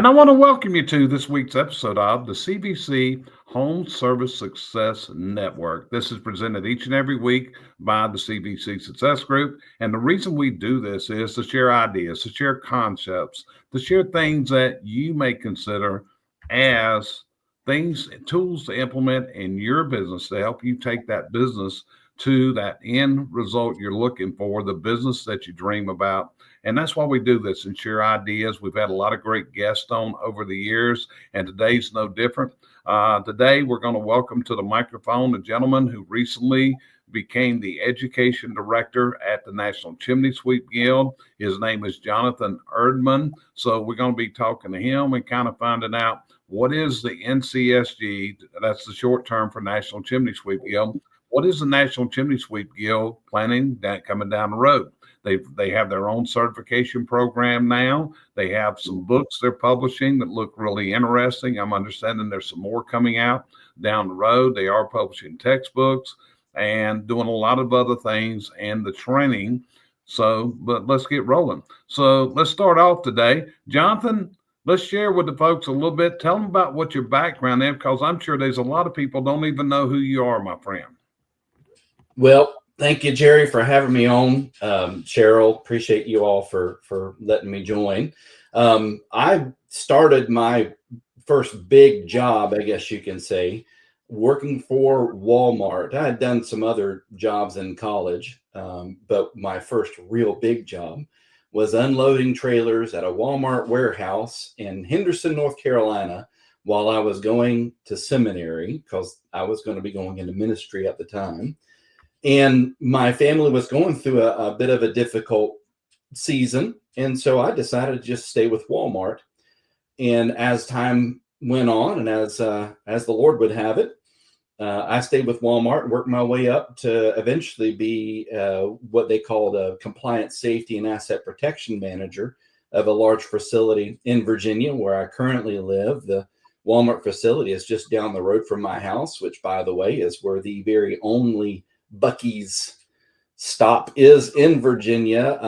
And I want to welcome you to this week's episode of the CBC Home Service Success Network. This is presented each and every week by the CBC Success Group. And the reason we do this is to share ideas, to share concepts, to share things that you may consider as things, tools to implement in your business to help you take that business to that end result you're looking for, the business that you dream about. And that's why we do this and share ideas. We've had a lot of great guests on over the years, and today's no different. Today, we're going to welcome to the microphone a gentleman who recently became the education director at the National Chimney Sweep Guild. His name is Jonathan Eerdman. So we're going to be talking to him and kind of finding out what is the NCSG, that's the short term for National Chimney Sweep Guild. What is the National Chimney Sweep Guild planning coming down the road? They have their own certification program now. They have some books they're publishing that look really interesting. I'm understanding there's some more coming out down the road. They are publishing textbooks and doing a lot of other things and the training. So, but let's get rolling. So let's start off today. Jonathan, let's share with the folks a little bit. Tell them about what your background is, because I'm sure there's a lot of people don't even know who you are, my friend. Well, thank you, Jerry, for having me on. Cheryl, appreciate you all for letting me join. I started my first big job, I guess you can say, working for Walmart. I had done some other jobs in college, but my first real big job was unloading trailers at a Walmart warehouse in Henderson, North Carolina, while I was going to seminary, because I was going to be going into ministry at the time. And my family was going through a bit of a difficult season. And so I decided to just stay with Walmart. And as time went on, and as the Lord would have it, I stayed with Walmart and worked my way up to eventually be what they called a compliance, safety, and asset protection manager of a large facility in Virginia, where I currently live. The Walmart facility is just down the road from my house, which, by the way, is where the very only Buc-ee's stop is in Virginia.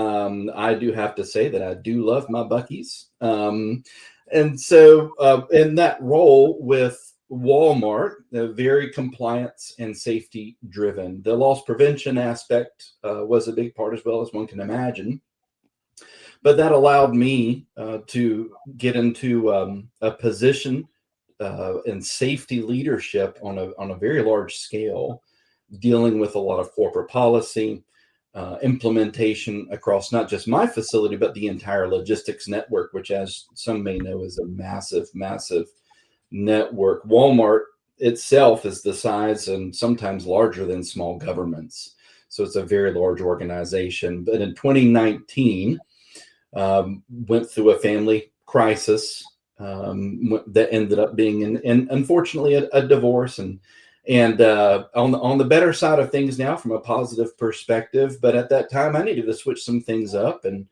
I do have to say that I do love my Buc-ee's. And so in that role with Walmart, very compliance and safety driven. The loss prevention aspect was a big part as well, as one can imagine. But that allowed me to get into a position in safety leadership on a very large scale, dealing with a lot of corporate policy, implementation across not just my facility, but the entire logistics network, which, as some may know, is a massive, massive network. Walmart itself is the size and sometimes larger than small governments. So it's a very large organization. But in 2019, went through a family crisis that ended up being, unfortunately, a divorce, and on the better side of things now from a positive perspective. But at that time, I needed to switch some things up, and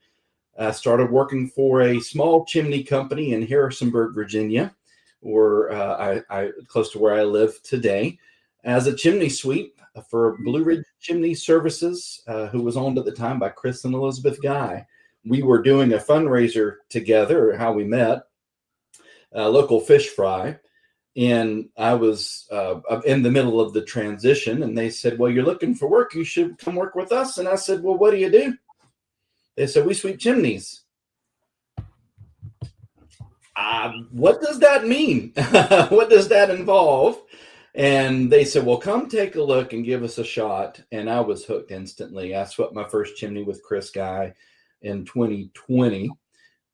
I started working for a small chimney company in Harrisonburg, Virginia, where I close to where I live today, as a chimney sweep for Blue Ridge Chimney Services, who was owned at the time by Chris and Elizabeth Guy. We were doing a fundraiser together, how we met, a local fish fry. And I was in the middle of the transition, and they said, "Well, you're looking for work. You should come work with us." And I said, "Well, what do you do?" They said, "We sweep chimneys." What does that mean? What does that involve? And they said, "Well, come take a look and give us a shot." And I was hooked instantly. I swept my first chimney with Chris Guy in 2020.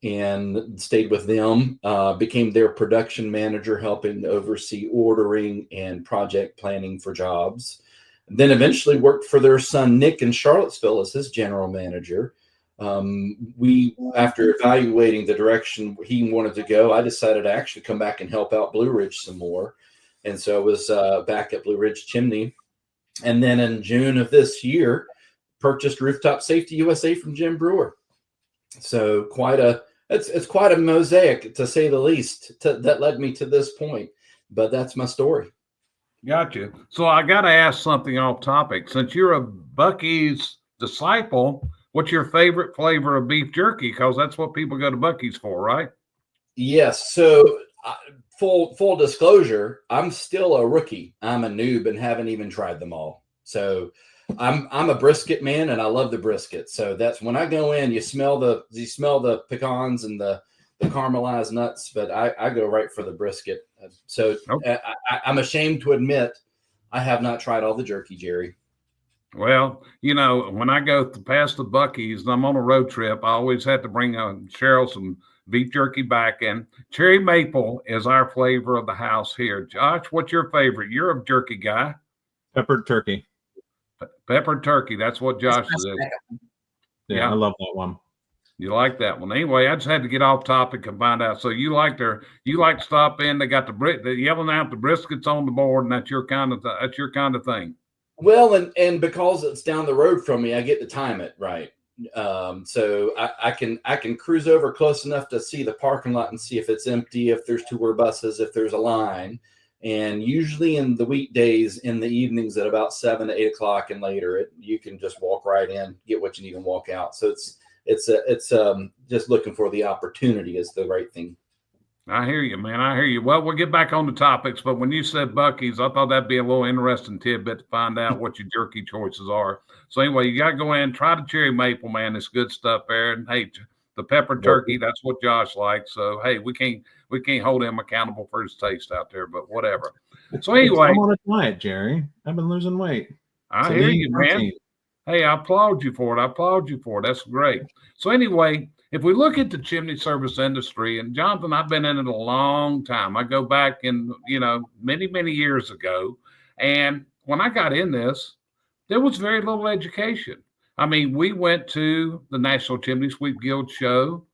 And stayed with them, became their production manager, helping to oversee ordering and project planning for jobs. Then eventually worked for their son, Nick, in Charlottesville as his general manager. After evaluating the direction he wanted to go, I decided to actually come back and help out Blue Ridge some more. And so I was back at Blue Ridge Chimney. And then in June of this year, purchased Rooftop Safety USA from Jim Brewer. So it's quite a mosaic, to say the least, that led me to this point. But that's my story. Gotcha. So I got to ask something off topic. Since you're a Buc-ee's disciple, what's your favorite flavor of beef jerky? Because that's what people go to Buc-ee's for, right? Yes. So full disclosure, I'm still a rookie. I'm a noob and haven't even tried them all. So I'm a brisket man, and I love the brisket. So that's when I go in, you smell the pecans and the caramelized nuts, but I go right for the brisket. So I'm ashamed to admit I have not tried all the jerky, Jerry. Well, when I go past the Buc-ee's and I'm on a road trip, I always have to bring Cheryl some beef jerky back. And cherry maple is our flavor of the house here. Josh, what's your favorite? You're a jerky guy. Peppered turkey. Peppered turkey. That's what Josh is. Yeah, I love that one. You like that one. Anyway, I just had to get off topic and find out. So you like to stop in. They got the yelling out the briskets on the board, and that's your kind of thing. Well, and because it's down the road from me, I get to time it right. So I can cruise over close enough to see the parking lot and see if it's empty, if there's tour buses, if there's a line. And usually in the weekdays, in the evenings at about 7 to 8 o'clock and later, you can just walk right in, get what you need, and walk out. So it's just looking for the opportunity is the right thing. I hear you, man. I hear you. Well, we'll get back on the topics, but when you said Buc-ee's, I thought that'd be a little interesting tidbit to find out what your jerky choices are. So anyway, you got to go in, try the cherry maple, man. It's good stuff there. And hey, the pepper turkey, that's what Josh likes. So hey, we can't hold him accountable for his taste out there, but whatever. So anyway, I'm on a diet, Jerry. I've been losing weight. I hear you, man. Hey, I applaud you for it. That's great. So anyway, if we look at the chimney service industry, and Jonathan, I've been in it a long time. I go back many, many years ago. And when I got in this, there was very little education. I mean, we went to the National Chimney Sweep Guild show.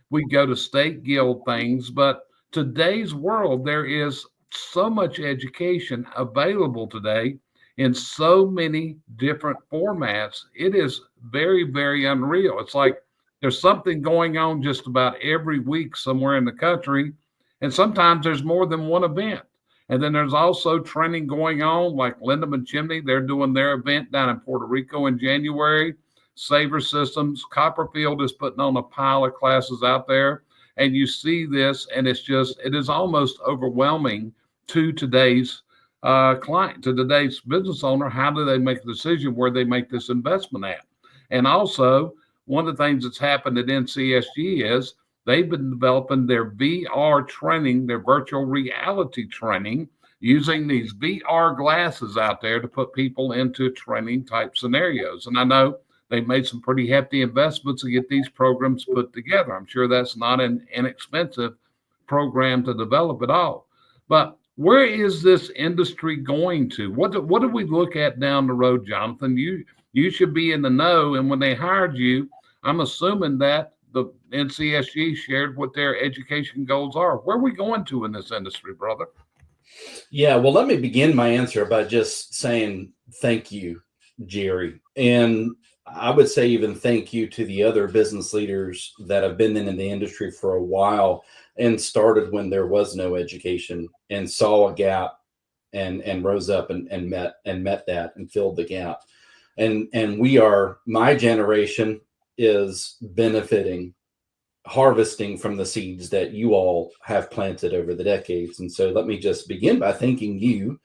We go to state guild things, but today's world, there is so much education available today in so many different formats. It is very, very unreal. It's like there's something going on just about every week somewhere in the country. And sometimes there's more than one event. And then there's also training going on, like Lindeman Chimney. They're doing their event down in Puerto Rico in January. Saver Systems, Copperfield is putting on a pile of classes out there. And you see this, and it is almost overwhelming to today's client, to today's business owner. How do they make a decision where they make this investment at? And also, one of the things that's happened at NCSG is they've been developing their VR training, their virtual reality training, using these VR glasses out there to put people into training type scenarios. And I know they've made some pretty hefty investments to get these programs put together. I'm sure that's not an inexpensive program to develop at all. But where is this industry going to? What do we look at down the road, Jonathan? You should be in the know. And when they hired you, I'm assuming that the NCSG shared what their education goals are. Where are we going to in this industry, brother? Yeah, well, let me begin my answer by just saying thank you, Jerry. And I would say even thank you to the other business leaders that have been in the industry for a while and started when there was no education and saw a gap and rose up and met that and filled the gap. And my generation is benefiting, harvesting from the seeds that you all have planted over the decades. And so let me just begin by thanking you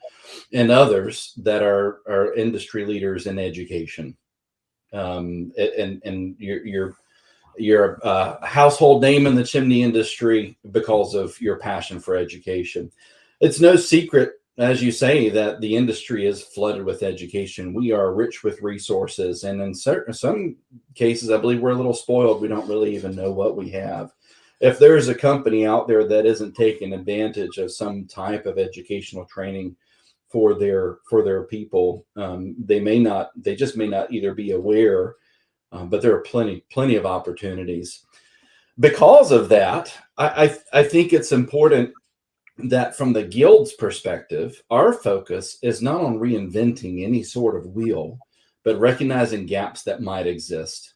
and others that are industry leaders in education. And you're a household name in the chimney industry because of your passion for education. It's no secret, as you say, that the industry is flooded with education. We are rich with resources, and in some cases, I believe we're a little spoiled. We don't really even know what we have. If there's a company out there that isn't taking advantage of some type of educational training for their people, they just may not either be aware, but there are plenty of opportunities. Because of that, I think it's important that from the guild's perspective, our focus is not on reinventing any sort of wheel, but recognizing gaps that might exist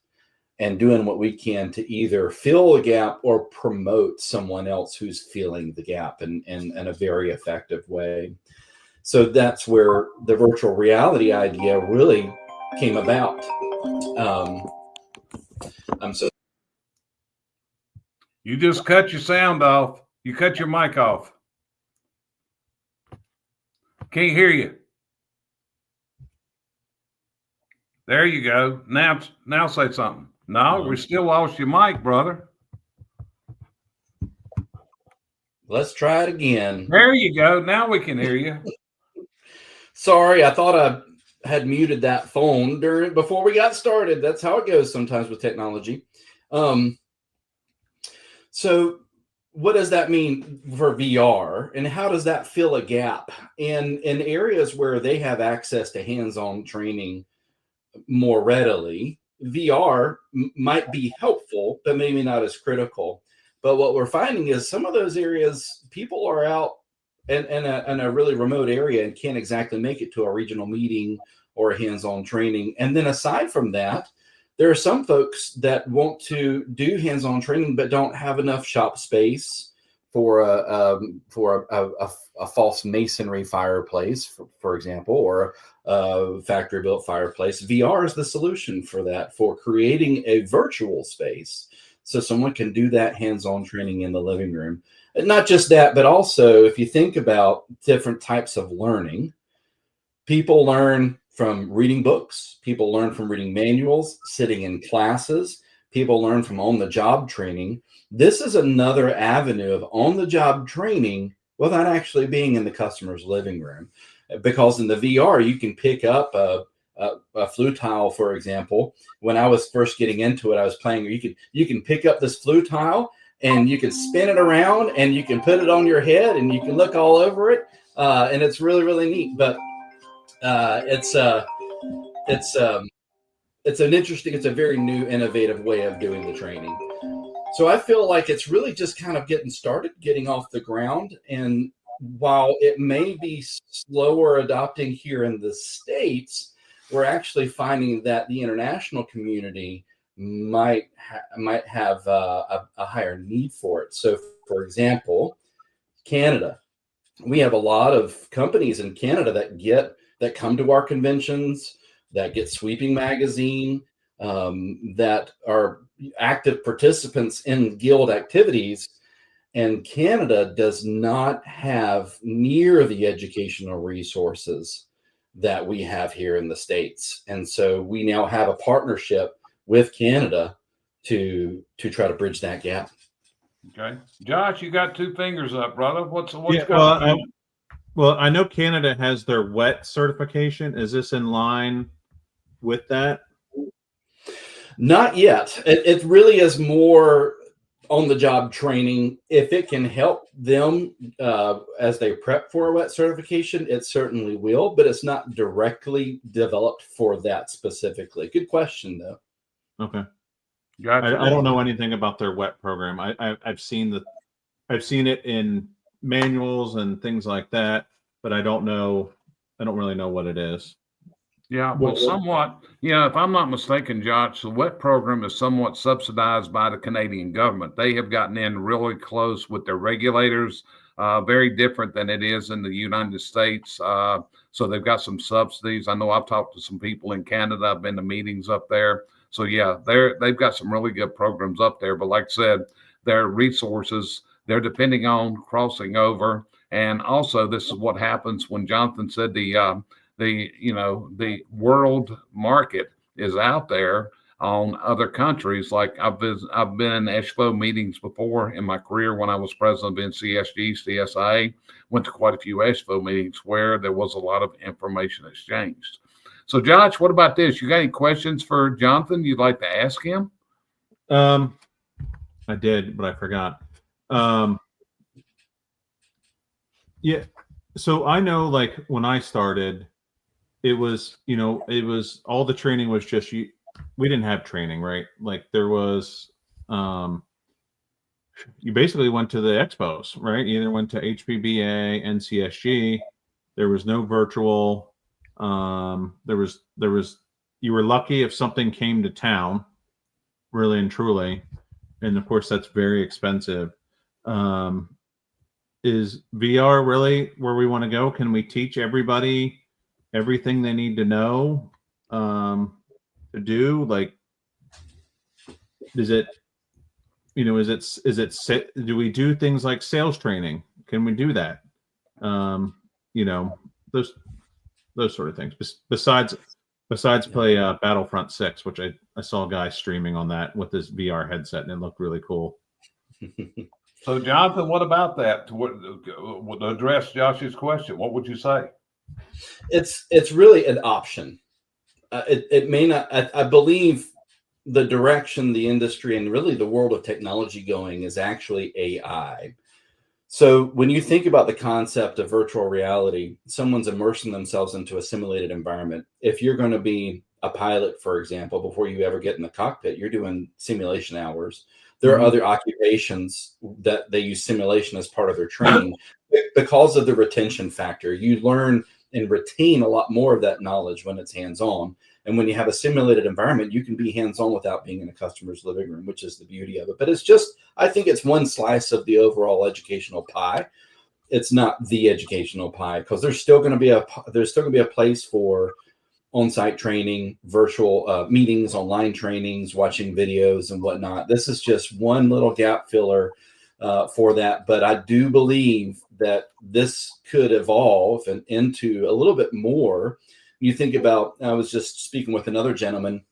and doing what we can to either fill a gap or promote someone else who's filling the gap in a very effective way. So that's where the virtual reality idea really came about. You just cut your sound off. You cut your mic off. Can't hear you. There you go. Now say something. No, we still lost your mic, brother. Let's try it again. There you go. Now we can hear you. Sorry, I thought I had muted that phone before we got started. That's how it goes sometimes with technology. So what does that mean for VR, and how does that fill a gap in areas where they have access to hands-on training more readily? VR might be helpful, but maybe not as critical. But what we're finding is some of those areas, people are out in a really remote area and can't exactly make it to a regional meeting or a hands-on training. And then aside from that, there are some folks that want to do hands-on training but don't have enough shop space for a false masonry fireplace, for example, or a factory-built fireplace. VR is the solution for that, for creating a virtual space so someone can do that hands-on training in the living room. And not just that, but also if you think about different types of learning, people learn from reading books, people learn from reading manuals, sitting in classes, people learn from on-the-job training. This is another avenue of on-the-job training without actually being in the customer's living room. Because in the VR, you can pick up a flue tile, for example. When I was first getting into it, I was playing, you can pick up this flue tile and you can spin it around and you can put it on your head and you can look all over it. And it's really, really neat. But it's a very new, innovative way of doing the training. So I feel like it's really just kind of getting started, getting off the ground. And while it may be slower adopting here in the States, we're actually finding that the international community might have a higher need for it. So, for example, Canada. We have a lot of companies in Canada that come to our conventions, that get Sweeping Magazine, that are active participants in guild activities. And Canada does not have near the educational resources that we have here in the States. And so we now have a partnership with Canada to try to bridge that gap. Okay. Josh, you got two fingers up, brother. What's Yeah, going on? Well, I know Canada has their wet certification. Is this in line with that? Not yet. It really is more on-the-job training. If it can help them as they prep for a wet certification, it certainly will, but it's not directly developed for that specifically. Good question, though. Okay. Gotcha. I don't know anything about their wet program. I've seen it in manuals and things like that, but I don't really know what it is. Yeah, well, somewhat, if I'm not mistaken, Josh, the WET program is somewhat subsidized by the Canadian government. They have gotten in really close with their regulators, very different than it is in the United States. So they've got some subsidies. I know I've talked to some people in Canada. I've been to meetings up there. So yeah, they've got some really good programs up there. But like I said, their resources, they're depending on crossing over. And also, this is what happens when Jonathan said the world market is out there on other countries. Like I've been in ESHFO meetings before in my career when I was president of NCSG, CSIA, went to quite a few ESHFO meetings where there was a lot of information exchanged. So Josh, what about this? You got any questions for Jonathan you'd like to ask him? I did, but I forgot. Yeah. So I know, like, when I started, it was all the training was just we didn't have training, right? Like there was, you basically went to the expos, right? You either went to HPBA, NCSG. There was no virtual. There was, you were lucky if something came to town, really and truly. And of course that's very expensive. Is VR really where we want to go? Can we teach everybody everything they need to know to do? Like, is it do we do things like sales training? Can we do that? Those sort of things. Besides play Battlefront 6, which I saw a guy streaming on that with his VR headset, and it looked really cool. So, Jonathan, what about that? To address Josh's question, what would you say? It's really an option. It may not. I believe the direction the industry and really the world of technology going is actually AI. So when you think about the concept of virtual reality, someone's immersing themselves into a simulated environment. If you're going to be a pilot, for example, before you ever get in the cockpit, you're doing simulation hours. There are other occupations that they use simulation as part of their training because of the retention factor. You learn and retain a lot more of that knowledge when it's hands-on. And when you have a simulated environment, you can be hands-on without being in a customer's living room, which is the beauty of it. But it's just, I think it's one slice of the overall educational pie. It's not the educational pie, because there's still going to be a place for on-site training, virtual meetings, online trainings, watching videos and whatnot. This is just one little gap filler for that. But I do believe that this could evolve and into a little bit more. You think about, I was just speaking with another gentleman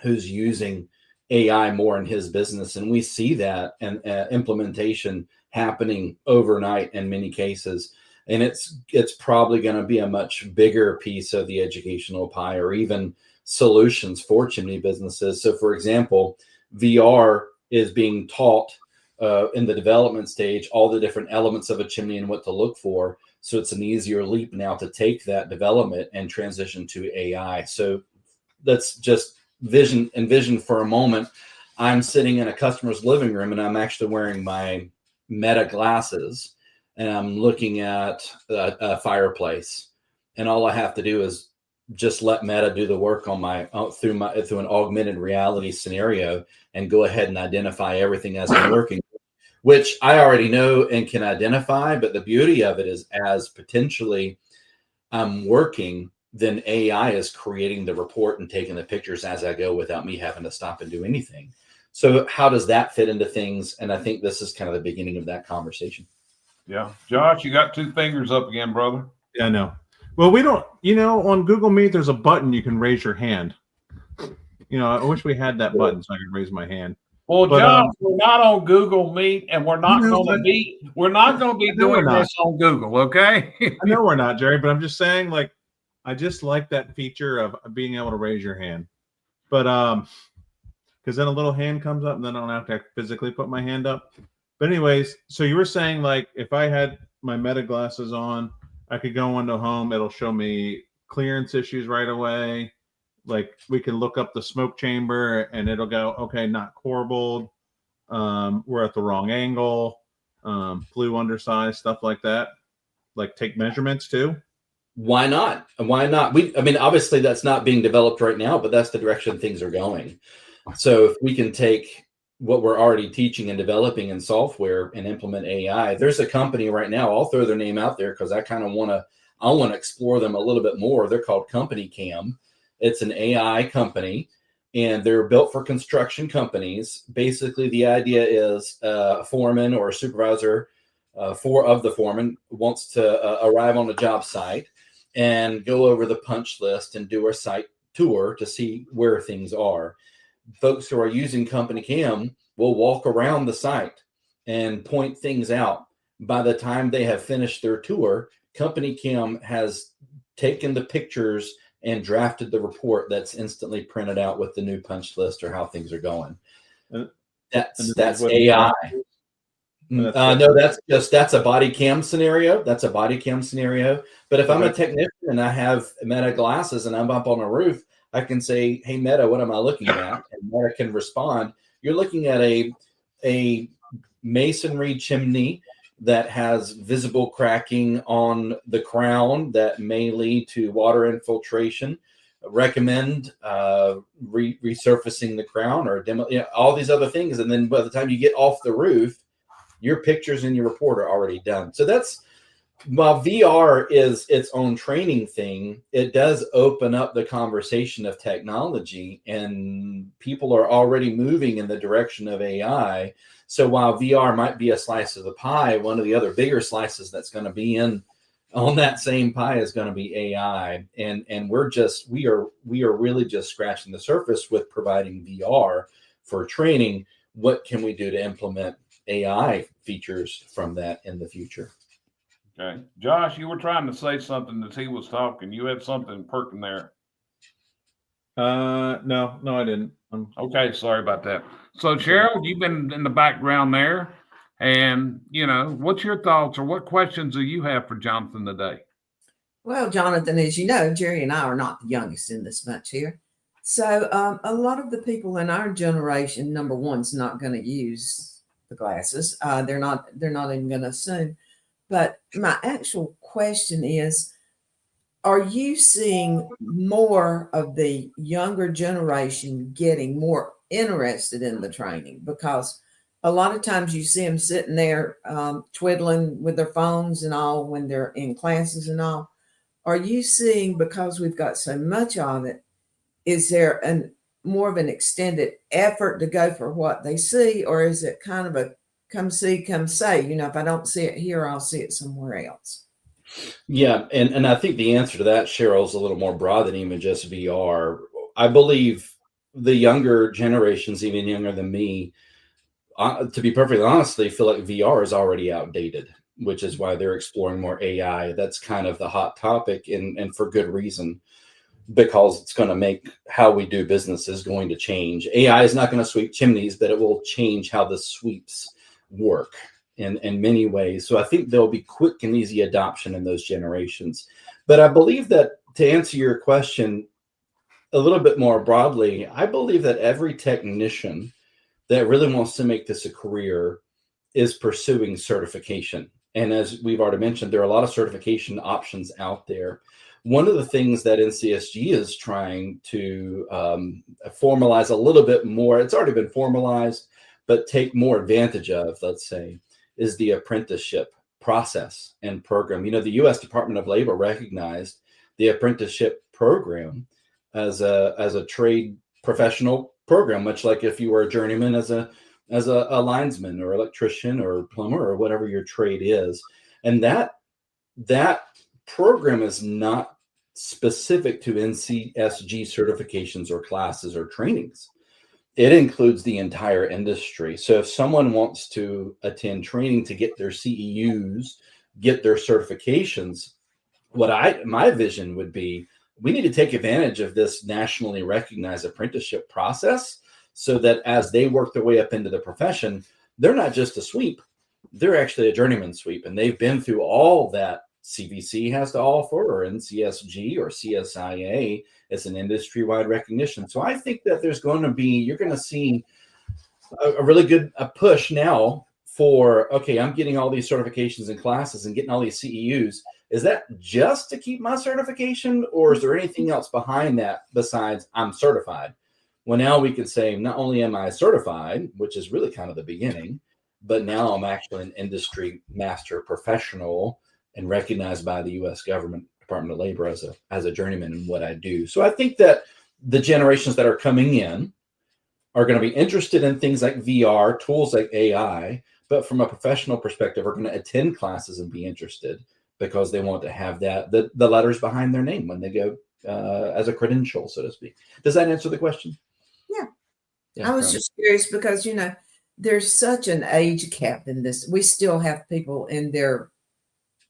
who's using AI more in his business, and we see that and implementation happening overnight in many cases. And it's probably going to be a much bigger piece of the educational pie, or even solutions for chimney businesses. So, for example, VR is being taught in the development stage, all the different elements of a chimney and what to look for. So it's an easier leap now to take that development and transition to AI. So let's just envision for a moment. I'm sitting in a customer's living room and I'm actually wearing my Meta glasses, and I'm looking at a fireplace. And all I have to do is just let Meta do the work on through an augmented reality scenario, and go ahead and identify everything as I'm working, which I already know and can identify. But the beauty of it is, as potentially I'm working, then AI is creating the report and taking the pictures as I go without me having to stop and do anything. So how does that fit into things? And I think this is kind of the beginning of that conversation. Yeah. Josh, you got two fingers up again, brother. Yeah, I know. Well, we don't, on Google Meet, there's a button you can raise your hand. I wish we had that button so I could raise my hand. Well, John, we're not on Google Meet, and we're not going to be doing this on Google, okay? I know we're not, Jerry, but I'm just saying, I just like that feature of being able to raise your hand. But because then a little hand comes up and then I don't have to physically put my hand up. But anyways, so you were saying, if I had my Meta glasses on, I could go into home, it'll show me clearance issues right away. We can look up the smoke chamber and it'll go, okay, not corbelled. We're at the wrong angle, flue undersized, stuff like that. Take measurements too. Why not? Why not? Obviously that's not being developed right now, but that's the direction things are going. So if we can take what we're already teaching and developing in software and implement AI, there's a company right now, I'll throw their name out there because I kind of want to explore them a little bit more. They're called Company Cam. It's an AI company, and they're built for construction companies. Basically, the idea is a foreman or a supervisor of the foreman wants to arrive on a job site and go over the punch list and do a site tour to see where things are. Folks who are using Company Cam will walk around the site and point things out. By the time they have finished their tour, Company Cam has taken the pictures and drafted the report that's instantly printed out with the new punch list or how things are going. That's AI. No, that's a body cam scenario. That's a body cam scenario. But if I'm a technician and I have Meta glasses and I'm up on a roof, I can say, "Hey Meta, what am I looking at?" And Meta can respond. You're looking at a masonry chimney that has visible cracking on the crown that may lead to water infiltration. Recommend resurfacing the crown or all these other things. And then by the time you get off the roof, your pictures and your report are already done. So while VR is its own training thing, it does open up the conversation of technology, and people are already moving in the direction of AI. So while VR might be a slice of the pie, one of the other bigger slices that's going to be in on that same pie is going to be AI. And we are really just scratching the surface with providing VR for training. What can we do to implement AI features from that in the future? Okay. Josh, you were trying to say something as he was talking. You had something perking there. No, I didn't. Okay, sorry about that. So, Cheryl, you've been in the background there, and what's your thoughts or what questions do you have for Jonathan today? Well, Jonathan, as you know, Jerry and I are not the youngest in this bunch here. So a lot of the people in our generation, number one's not going to use the glasses. They're not even going to assume. But my actual question is, are you seeing more of the younger generation getting more interested in the training? Because a lot of times you see them sitting there twiddling with their phones and all when they're in classes and all. Are you seeing, because we've got so much of it, is there more of an extended effort to go for what they see, or is it kind of a come see, come say? If I don't see it here, I'll see it somewhere else. Yeah, and I think the answer to that, Cheryl, is a little more broad than even just VR. I believe the younger generations, even younger than me, to be perfectly honest, they feel like VR is already outdated, which is why they're exploring more AI. That's kind of the hot topic, and for good reason, because it's going to make how we do business is going to change. AI is not going to sweep chimneys, but it will change how the sweeps work in many ways. So I think there'll be quick and easy adoption in those generations. But I believe that, to answer your question a little bit more broadly, I believe that every technician that really wants to make this a career is pursuing certification. And as we've already mentioned, there are a lot of certification options out there. One of the things that NCSG is trying to formalize a little bit more, it's already been formalized, but take more advantage of, let's say, is the apprenticeship process and program. The U.S. Department of Labor recognized the apprenticeship program as a trade professional program, much like if you were a journeyman as a linesman or electrician or plumber or whatever your trade is. And that program is not specific to NCSG certifications or classes or trainings. It includes the entire industry. So if someone wants to attend training to get their CEUs, get their certifications, my vision would be, we need to take advantage of this nationally recognized apprenticeship process so that as they work their way up into the profession, they're not just a sweep, they're actually a journeyman sweep. And they've been through all that CVC has to offer, or NCSG or CSIA. It's an industry-wide recognition. So I think that you're going to see a really good push now for, okay, I'm getting all these certifications and classes and getting all these CEUs. Is that just to keep my certification, or is there anything else behind that besides I'm certified? Well, now we can say, not only am I certified, which is really kind of the beginning, but now I'm actually an industry master professional and recognized by the U.S. government, Department of Labor, as a journeyman in what I do. So I think that the generations that are coming in are going to be interested in things like VR, tools like AI, but from a professional perspective, are going to attend classes and be interested because they want to have the letters behind their name when they go as a credential, so to speak. Does that answer the question? Yeah. I was just curious because, there's such an age gap in this. We still have people in their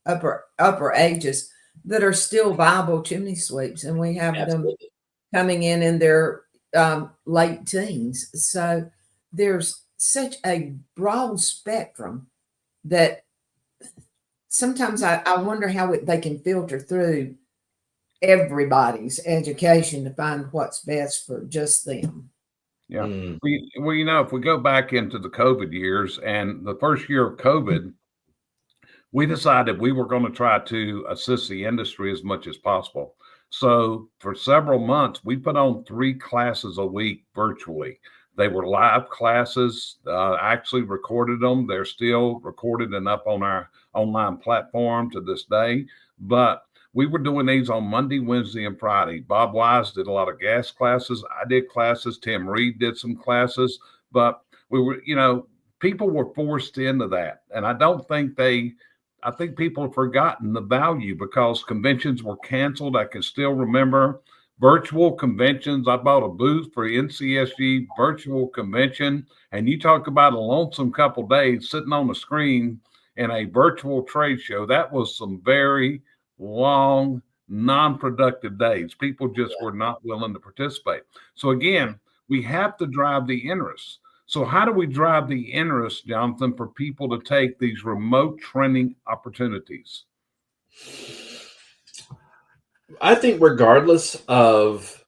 upper ages that are still viable chimney sweeps, and we have them coming in their late teens. So there's such a broad spectrum that sometimes I wonder how they can filter through everybody's education to find what's best for just them. Yeah. Well, if we go back into the COVID years and the first year of COVID, we decided we were going to try to assist the industry as much as possible. So for several months, we put on 3 classes a week virtually. They were live classes. I actually recorded them. They're still recorded and up on our online platform to this day. But we were doing these on Monday, Wednesday, and Friday. Bob Wise did a lot of gas classes. I did classes. Tim Reed did some classes. But we were, people were forced into that. And I think people have forgotten the value because conventions were canceled. I can still remember virtual conventions. I bought a booth for NCSG virtual convention, and you talk about a lonesome couple days sitting on a screen in a virtual trade show. That was some very long, non-productive days. People just were not willing to participate. So again, we have to drive the interest. So how do we drive the interest, Jonathan, for people to take these remote training opportunities? I think regardless of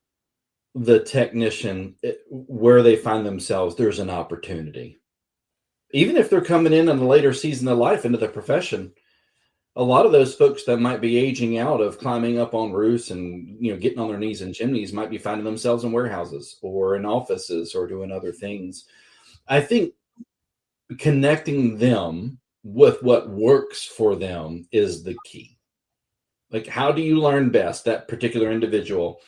the technician, where they find themselves, there's an opportunity. Even if they're coming in a later season of life into the profession, a lot of those folks that might be aging out of climbing up on roofs and getting on their knees in chimneys might be finding themselves in warehouses or in offices or doing other things. I think connecting them with what works for them is the key. Like, how do you learn best, that particular individual?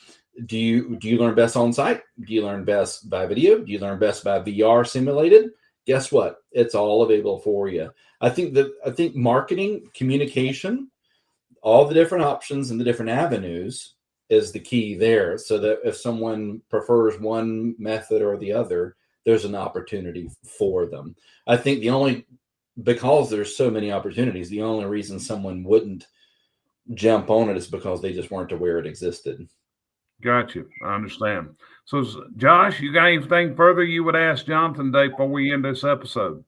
Do you learn best on site? Do you learn best by video? Do you learn best by VR simulated? Guess what? It's all available for you. I think marketing, communication, all the different options and the different avenues is the key there. So that if someone prefers one method or the other, there's an opportunity for them. I think because there's so many opportunities, the only reason someone wouldn't jump on it is because they just weren't aware it existed. Got you. I understand. So, Josh, you got anything further you would ask Jonathan today before we end this episode?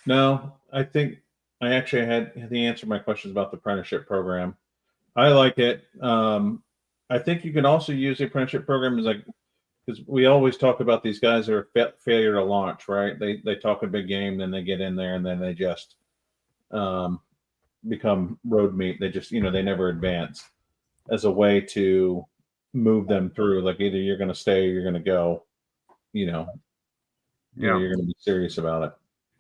No, I think I actually had the answer to my questions about the apprenticeship program. I like it. I think you can also use the apprenticeship program because we always talk about these guys that are failure to launch, right? They talk a big game, then they get in there, and then they just become road meat. They just, they never advance, as a way to move them through. Like, either you're going to stay or you're going to go, you're going to be serious about it.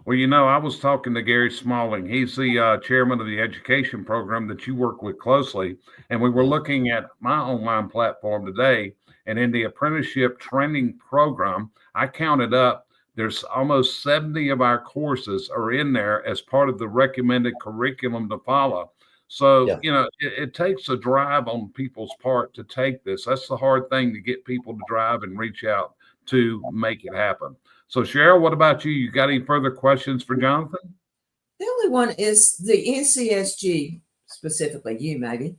Well, I was talking to Gary Smalling. He's the chairman of the education program that you work with closely. And we were looking at my online platform today. And in the apprenticeship training program, I counted up, there's almost 70 of our courses are in there as part of the recommended curriculum to follow. So, it takes a drive on people's part to take this. That's the hard thing, to get people to drive and reach out to make it happen. So, Cheryl, what about you? You got any further questions for Jonathan? The only one is the NCSG, specifically you maybe.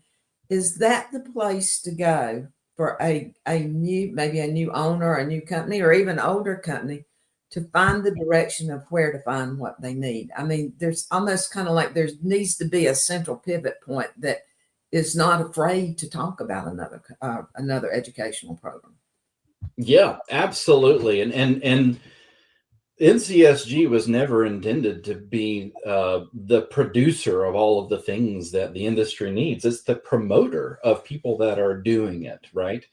Is that the place to go for maybe a new owner, a new company, or even older company to find the direction of where to find what they need? I mean, there's almost kind of like there needs to be a central pivot point that is not afraid to talk about another educational program. Yeah, absolutely. And NCSG was never intended to be the producer of all of the things that the industry needs. It's the promoter of people that are doing it, right?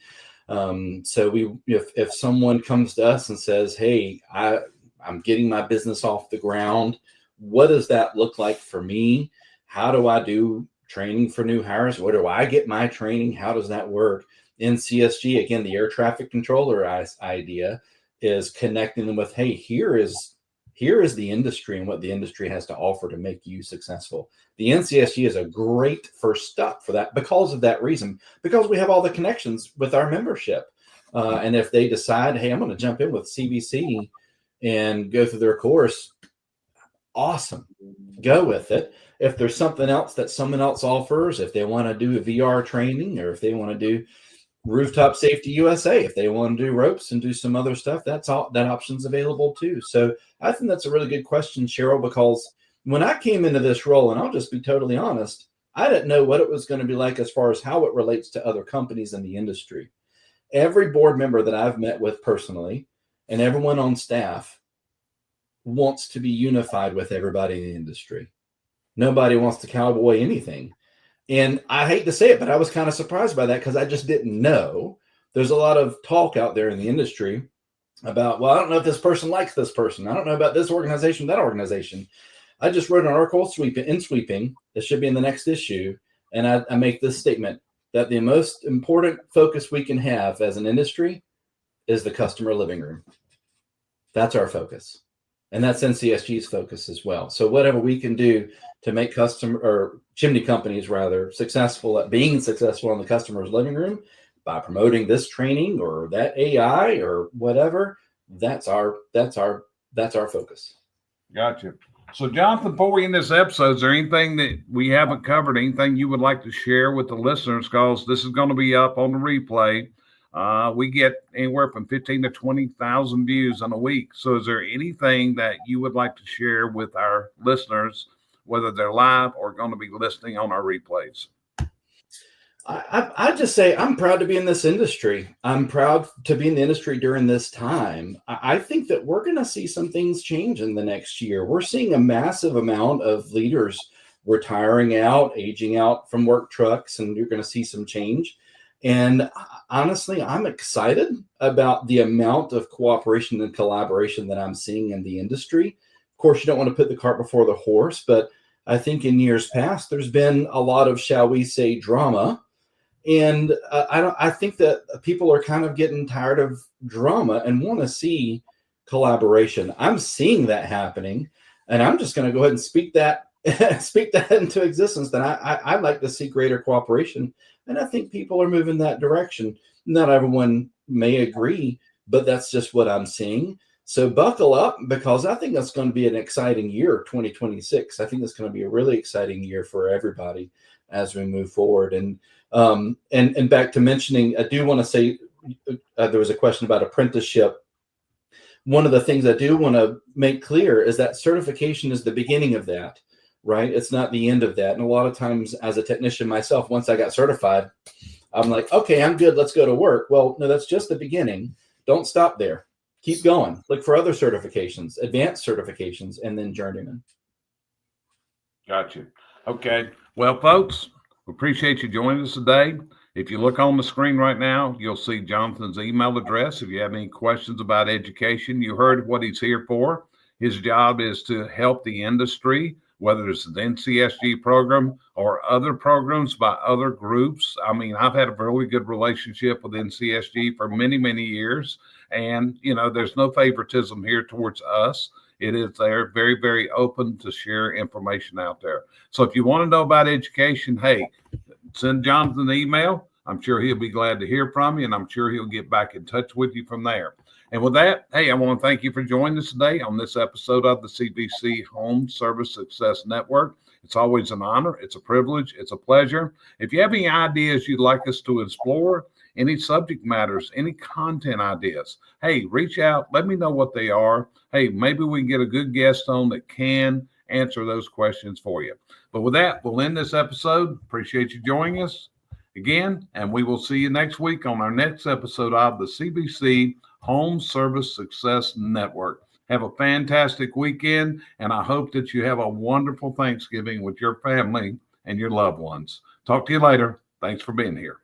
So if someone comes to us and says, "Hey, I'm getting my business off the ground. What does that look like for me? How do I do training for new hires? Where do I get my training? How does that work?" NCSG, again, the air traffic controller idea is connecting them with, hey, here is the industry and what the industry has to offer to make you successful. The NCSG is a great first step for that, because of that reason, because we have all the connections with our membership. And if they decide, hey, I'm going to jump in with CBC and go through their course, awesome, go with it. If there's something else that someone else offers, if they want to do a VR training, or if they want to do Rooftop Safety USA, if they want to do ropes and do some other stuff, that option's available too. So I think that's a really good question, Cheryl, because when I came into this role, and I'll just be totally honest, I didn't know what it was going to be like as far as how it relates to other companies in the industry. Every board member that I've met with personally, and everyone on staff, wants to be unified with everybody in the industry. Nobody wants to cowboy anything. And I hate to say it, but I was kind of surprised by that, because I just didn't know. There's a lot of talk out there in the industry about, well, I don't know if this person likes this person. I don't know about this organization, that organization. I just wrote an article in Sweeping that should be in the next issue. And I make this statement, that the most important focus we can have as an industry is the customer living room. That's our focus. And that's NCSG's focus as well. So whatever we can do to make customer or chimney companies rather successful at being successful in the customer's living room by promoting this training or that AI or whatever, that's our focus. Gotcha. So, Jonathan, before we end this episode, is there anything that we haven't covered, anything you would like to share with the listeners? Because this is going to be up on the replay. We get anywhere from 15 to 20,000 views in a week. So is there anything that you would like to share with our listeners, whether they're live or going to be listening on our replays? I just say I'm proud to be in this industry. I'm proud to be in the industry during this time. I think that we're going to see some things change in the next year. We're seeing a massive amount of leaders retiring out, aging out from work trucks, and you're going to see some change. And honestly, I'm excited about the amount of cooperation and collaboration that I'm seeing in the industry. Of course, you don't want to put the cart before the horse, but I think in years past, there's been a lot of, shall we say, drama. And I think that people are kind of getting tired of drama and want to see collaboration. I'm seeing that happening, and I'm just going to go ahead and speak that into existence. That I'd like to see greater cooperation, and I think people are moving that direction. Not everyone may agree, but that's just what I'm seeing. So buckle up, because I think that's going to be an exciting year, 2026. I think it's going to be a really exciting year for everybody as we move forward. And back to mentioning, I do want to say there was a question about apprenticeship. One of the things I do want to make clear is that certification is the beginning of that, right? It's not the end of that. And a lot of times as a technician myself, once I got certified, I'm like, okay, I'm good. Let's go to work. Well, no, that's just the beginning. Don't stop there. Keep going. Look for other certifications, advanced certifications, and then journeyman. Gotcha. Okay. Well, folks, we appreciate you joining us today. If you look on the screen right now, you'll see Jonathan's email address. If you have any questions about education, you heard what he's here for. His job is to help the industry, whether it's the NCSG program or other programs by other groups. I mean, I've had a really good relationship with NCSG for many, many years. And, you know, there's no favoritism here towards us. It is they're very, very open to share information out there. So if you want to know about education, hey, send Jonathan an email. I'm sure he'll be glad to hear from you, and I'm sure he'll get back in touch with you from there. And with that, hey, I want to thank you for joining us today on this episode of the CBC Home Service Success Network. It's always an honor. It's a privilege. It's a pleasure. If you have any ideas you'd like us to explore, any subject matters, any content ideas, hey, reach out. Let me know what they are. Hey, maybe we can get a good guest on that can answer those questions for you. But with that, we'll end this episode. Appreciate you joining us again, and we will see you next week on our next episode of the CBC Home Service Success Network. Have a fantastic weekend, and I hope that you have a wonderful Thanksgiving with your family and your loved ones. Talk to you later. Thanks for being here.